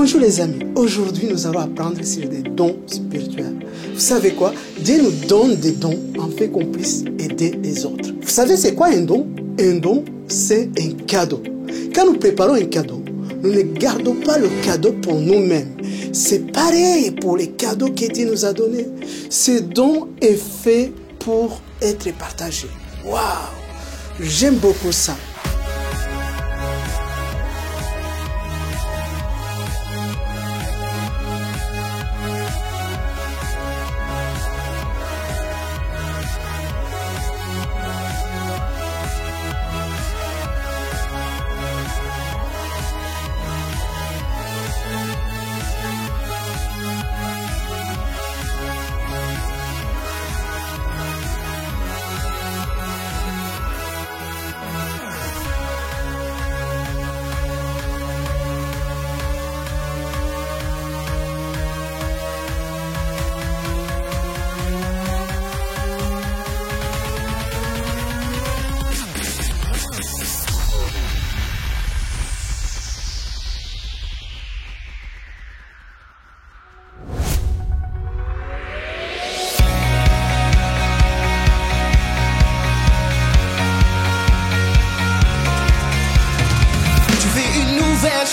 Bonjour les amis, aujourd'hui nous allons apprendre sur des dons spirituels. Vous savez quoi? Dieu nous donne des dons afin qu'on puisse aider les autres. Vous savez c'est quoi un don? Un don, c'est un cadeau. Quand nous préparons un cadeau, nous ne gardons pas le cadeau pour nous-mêmes. C'est pareil pour les cadeaux que Dieu nous a donnés. Ce don est fait pour être partagé. Waouh! J'aime beaucoup ça.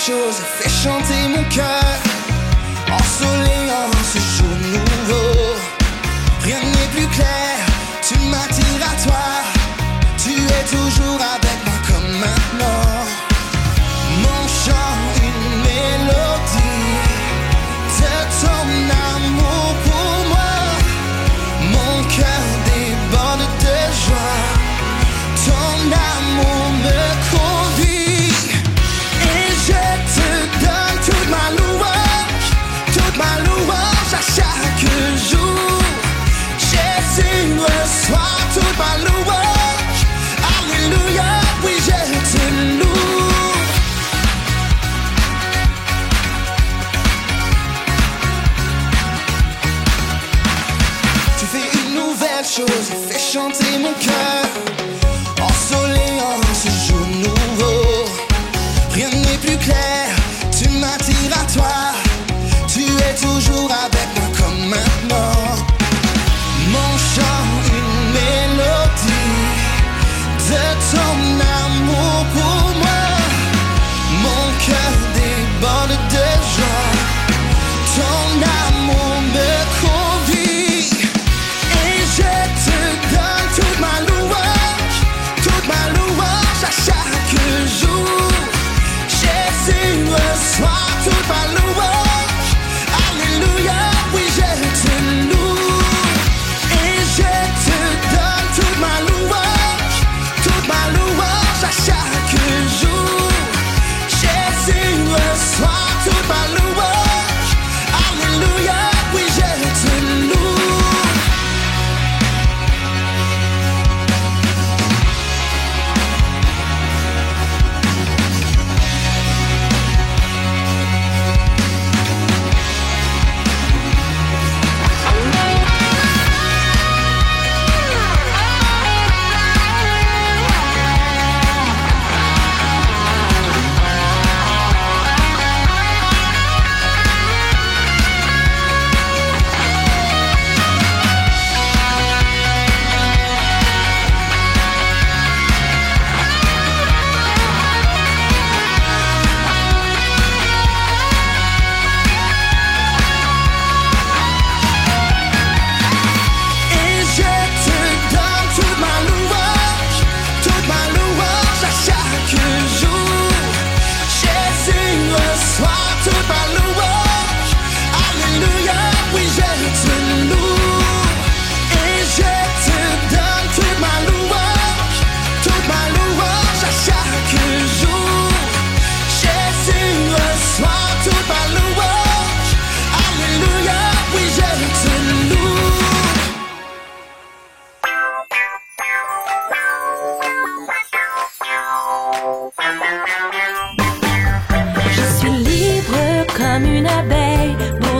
Chose fait chanter mon cœur, ensoleillant ce jour nouveau. Rien n'est plus clair, tu m'attires à toi, tu es toujours avec moi comme maintenant. Mon chant, une mélodie de ton amour pour moi. Mon cœur déborde de joie, ton amour me conduit. Je te donne toute ma louange à chaque jour. Jésus reçoit toute ma louange. Alléluia, oui je te loue. Tu fais une nouvelle chose, fais chanter mon cœur, ensoleillant ce jour nouveau. Rien n'est plus clair, tu m'attires à toi, tu es toujours avec moi comme maintenant. Mon chant, une mélodie de ton amour pour moi. Mon cœur déborde de joie, ton amour me conduit. Et je te donne toute ma louange à chaque jour. Jésus reçoit toute ma louange. Alléluia, oui je te loue. Et je te donne toute ma louange à chaque jour. Jésus reçoit toute ma louange. Alléluia, oui je te loue.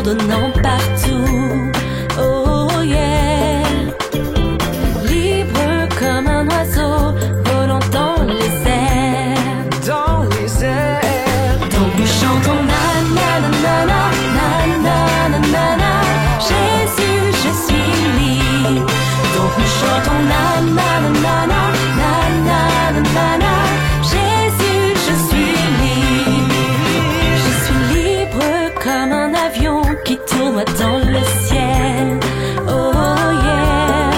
bourdonnant partout. Oh yeah, libre comme un oiseau volant dans les airs. Dans les airs, tant que chantons na na na na. chantons na na na na na na na na na. Jésus, je suis libre. Je suis libre comme un avion qui tourne dans le ciel. Oh yeah.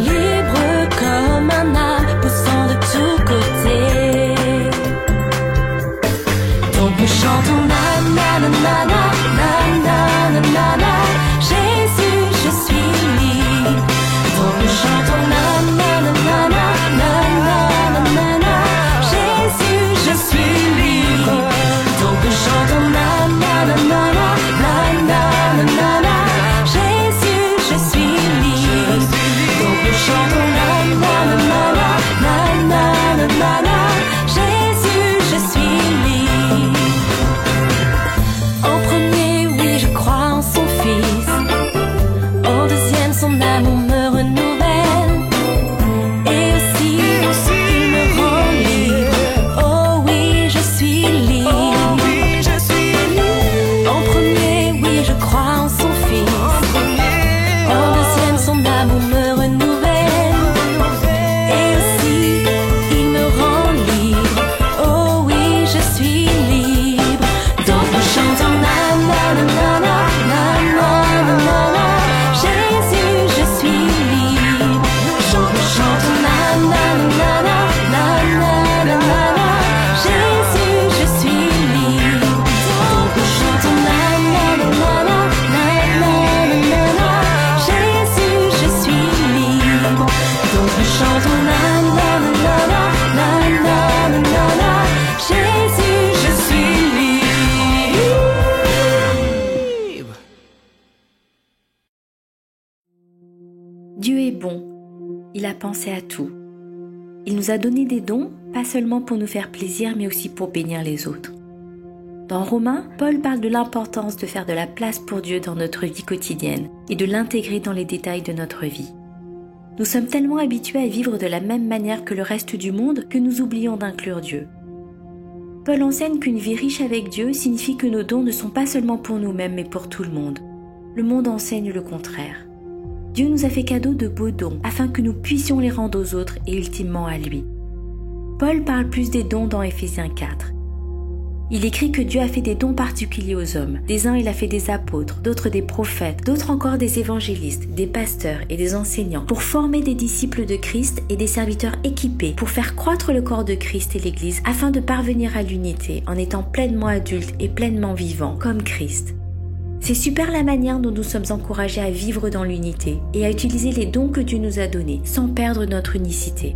Libre comme un arbre poussant de tous côtés. Donc nous chantons na na na na na na na na na. Jésus, je suis libre. Donc nous chantons na na na na na na na na na. Jésus, je suis libre. Donc nous chantons na na na na na na na na. Jésus, je suis libre. Donc nous chantons na na na na na na na. Jésus, je suis libre. Au premier, oui, je crois en son Fils. Au deuxième, son amour me renouvelle. Et aussi, il me rend libre. Oh oui, je suis libre. Au premier, oui, je crois en son Fils. Au deuxième, son amour me renouvelle. Et aussi, il me rend libre. Oh oui, je suis libre. Donc nous chantons na na na na na na na na na. Jésus, je suis libre. Nous chantons na na na na na na na na. Jésus, je suis libre. Donc nous chantons na na na na na na na. Jésus, je suis libre. Donc nous chantons na na na na na na na. Jésus, je suis libre. Dieu est bon, il a pensé à tout. Il nous a donné des dons, pas seulement pour nous faire plaisir, mais aussi pour bénir les autres. Dans Romains, Paul parle de l'importance de faire de la place pour Dieu dans notre vie quotidienne et de l'intégrer dans les détails de notre vie. Nous sommes tellement habitués à vivre de la même manière que le reste du monde que nous oublions d'inclure Dieu. Paul enseigne qu'une vie riche avec Dieu signifie que nos dons ne sont pas seulement pour nous-mêmes mais pour tout le monde. Le monde enseigne le contraire. Dieu nous a fait cadeau de beaux dons afin que nous puissions les rendre aux autres et ultimement à lui. Paul parle plus des dons dans Éphésiens 4. Il écrit que Dieu a fait des dons particuliers aux hommes. Des uns il a fait des apôtres, d'autres des prophètes, d'autres encore des évangélistes, des pasteurs et des enseignants pour former des disciples de Christ et des serviteurs équipés pour faire croître le corps de Christ et l'Église afin de parvenir à l'unité en étant pleinement adultes et pleinement vivants comme Christ. C'est super la manière dont nous sommes encouragés à vivre dans l'unité et à utiliser les dons que Dieu nous a donnés sans perdre notre unicité.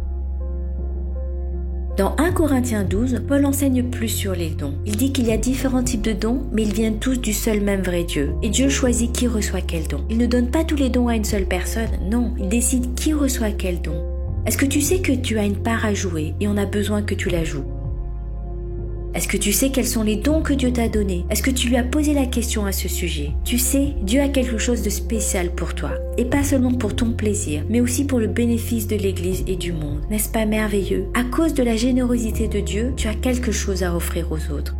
Dans 1 Corinthiens 12, Paul enseigne plus sur les dons. Il dit qu'il y a différents types de dons, mais ils viennent tous du seul même vrai Dieu. Et Dieu choisit qui reçoit quel don. Il ne donne pas tous les dons à une seule personne, non, il décide qui reçoit quel don. Est-ce que tu sais que tu as une part à jouer et on a besoin que tu la joues? Est-ce que tu sais quels sont les dons que Dieu t'a donnés? Est-ce que tu lui as posé la question à ce sujet? Tu sais, Dieu a quelque chose de spécial pour toi. Et pas seulement pour ton plaisir, mais aussi pour le bénéfice de l'Église et du monde. N'est-ce pas merveilleux? À cause de la générosité de Dieu, tu as quelque chose à offrir aux autres.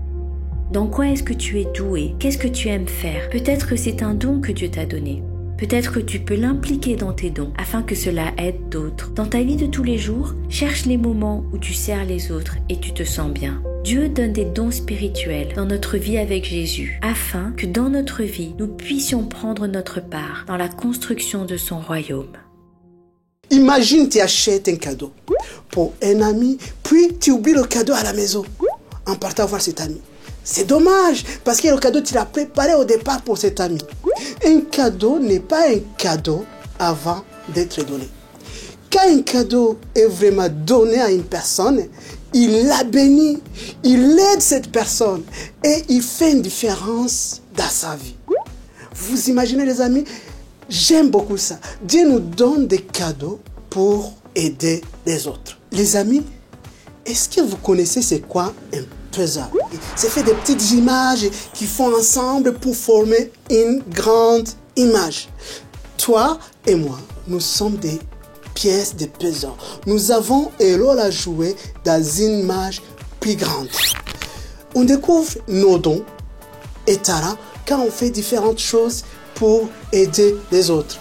Dans quoi est-ce que tu es doué? Qu'est-ce que tu aimes faire? Peut-être que c'est un don que Dieu t'a donné. Peut-être que tu peux l'impliquer dans tes dons afin que cela aide d'autres. Dans ta vie de tous les jours, cherche les moments où tu sers les autres et tu te sens bien. Dieu donne des dons spirituels dans notre vie avec Jésus, afin que dans notre vie, nous puissions prendre notre part dans la construction de son royaume. Imagine, tu achètes un cadeau pour un ami, puis tu oublies le cadeau à la maison en partant voir cet ami. C'est dommage, parce que le cadeau, tu l'as préparé au départ pour cet ami. Un cadeau n'est pas un cadeau avant d'être donné. Quand un cadeau est vraiment donné à une personne, il la bénit, il aide cette personne et il fait une différence dans sa vie. Vous imaginez les amis, j'aime beaucoup ça. Dieu nous donne des cadeaux pour aider les autres. Les amis, est-ce que vous connaissez c'est quoi un puzzle? C'est fait des petites images qui font ensemble pour former une grande image. Toi et moi, nous sommes des pièces de puzzle. Nous avons un rôle à jouer dans une image plus grande. On découvre nos dons et talents quand on fait différentes choses pour aider les autres.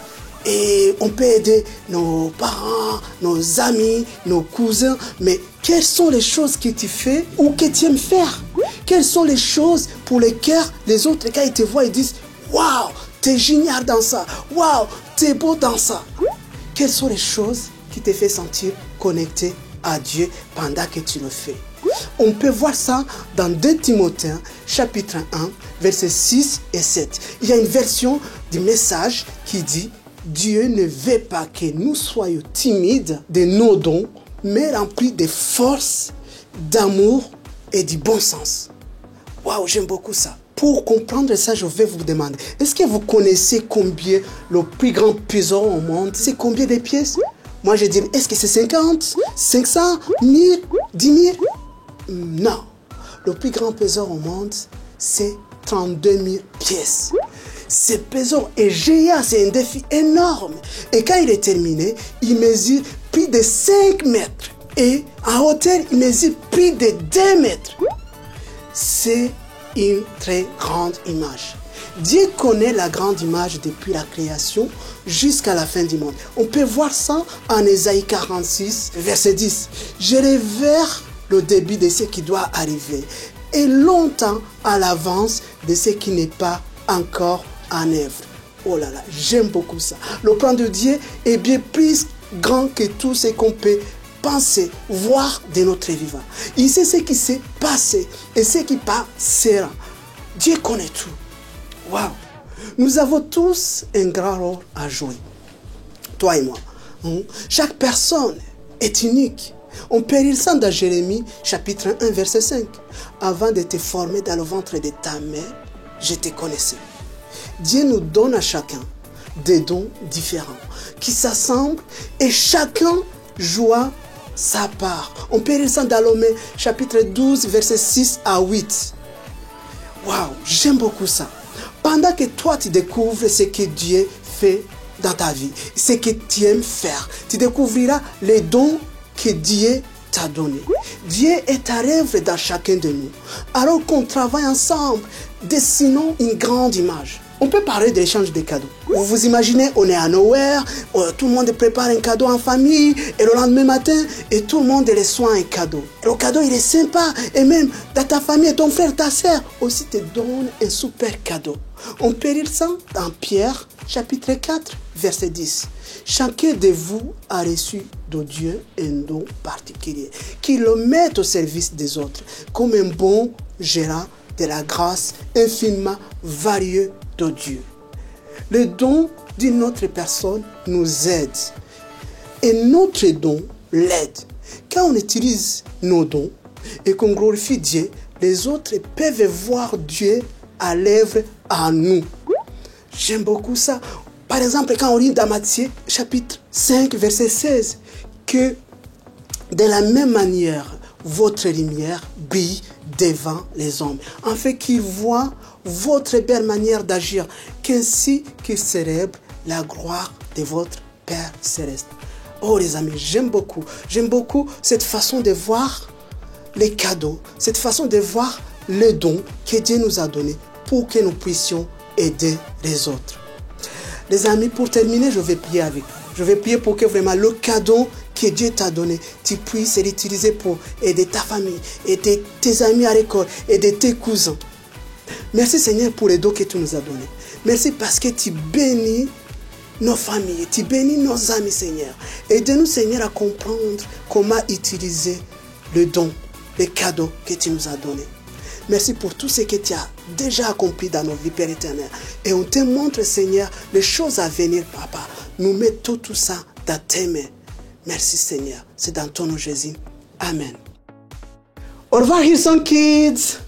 Et on peut aider nos parents, nos amis, nos cousins. Mais quelles sont les choses que tu fais ou que tu aimes faire? Quelles sont les choses pour lesquelles les autres, quand ils te voient, ils disent « Waouh, t'es génial dans ça. Waouh, t'es beau dans ça. » Quelles sont les choses qui te font sentir connecté à Dieu pendant que tu le fais? On peut voir ça dans 2 Timothée, chapitre 1, versets 6 et 7. Il y a une version du message qui dit « Dieu ne veut pas que nous soyons timides de nos dons, mais remplis de force, d'amour et du bon sens. » Waouh, j'aime beaucoup ça. Pour comprendre ça, je vais vous demander, est-ce que vous connaissez combien le plus grand trésor au monde? C'est combien de pièces? Moi, je dis, est-ce que c'est 50, 500, 1000, 10 000? Non. Le plus grand trésor au monde, c'est 32 000 pièces. Ce trésor est géant, c'est un défi énorme. Et quand il est terminé, il mesure plus de 5 mètres. Et en hauteur, il mesure plus de 2 mètres. C'est une très grande image. Dieu connaît la grande image depuis la création jusqu'à la fin du monde. On peut voir ça en Ésaïe 46, verset 10. Je révère le début de ce qui doit arriver et longtemps à l'avance de ce qui n'est pas encore en œuvre. Oh là là, j'aime beaucoup ça. Le plan de Dieu est bien plus grand que tout ce qu'on peut penser, voir de notre vivant. Il sait ce qui s'est passé et ce qui passera. Dieu connaît tout. Waouh! Nous avons tous un grand rôle à jouer. Toi et moi. Chaque personne est unique. On peut lire ça dans Jérémie, chapitre 1, verset 5. Avant de te former dans le ventre de ta mère, je te connaissais. Dieu nous donne à chacun des dons différents qui s'assemblent et chacun joue sa part. On peut lire ça dans Lomé, chapitre 12, verset 6 à 8. Waouh, j'aime beaucoup ça. Pendant que toi, tu découvres ce que Dieu fait dans ta vie, ce que tu aimes faire, tu découvriras les dons que Dieu t'a donnés. Dieu est à l'œuvre dans chacun de nous. Alors qu'on travaille ensemble, dessinons une grande image. On peut parler de l'échange de cadeaux. Vous vous imaginez, on est à Nowhere, tout le monde prépare un cadeau en famille, et le lendemain matin, et tout le monde reçoit un cadeau. Et le cadeau, il est sympa, et même dans ta famille, ton frère, ta soeur, aussi te donne un super cadeau. On peut lire ça dans Pierre, chapitre 4, verset 10. Chacun de vous a reçu de Dieu un don particulier, qui le met au service des autres, comme un bon gérant de la grâce infiniment variée de Dieu. Le don d'une autre personne nous aide et notre don l'aide. Quand on utilise nos dons et qu'on glorifie Dieu, les autres peuvent voir Dieu à l'œuvre en nous. J'aime beaucoup ça. Par exemple, quand on lit dans Matthieu, chapitre 5, verset 16, que de la même manière, votre lumière brille devant les hommes, afin qu'ils voient votre belle manière d'agir, qu'ainsi qu'ils célèbrent la gloire de votre Père céleste. Oh les amis, j'aime beaucoup cette façon de voir les cadeaux, cette façon de voir les dons que Dieu nous a donnés pour que nous puissions aider les autres. Les amis, pour terminer, je vais prier avec vous. Je vais prier pour que vraiment le cadeau que Dieu t'a donné, tu puisses l'utiliser pour aider ta famille, aider tes amis à l'école, aider tes cousins. Merci Seigneur pour les dons que tu nous as donnés. Merci parce que tu bénis nos familles, tu bénis nos amis Seigneur. Aide-nous Seigneur à comprendre comment utiliser le don, les cadeaux que tu nous as donnés. Merci pour tout ce que tu as déjà accompli dans nos vies, Père éternel. Et on te montre, Seigneur, les choses à venir, Papa. Nous mettons tout ça dans tes mains. Merci, Seigneur. C'est dans ton nom, Jésus. Amen. Au revoir, Hillsong Kids.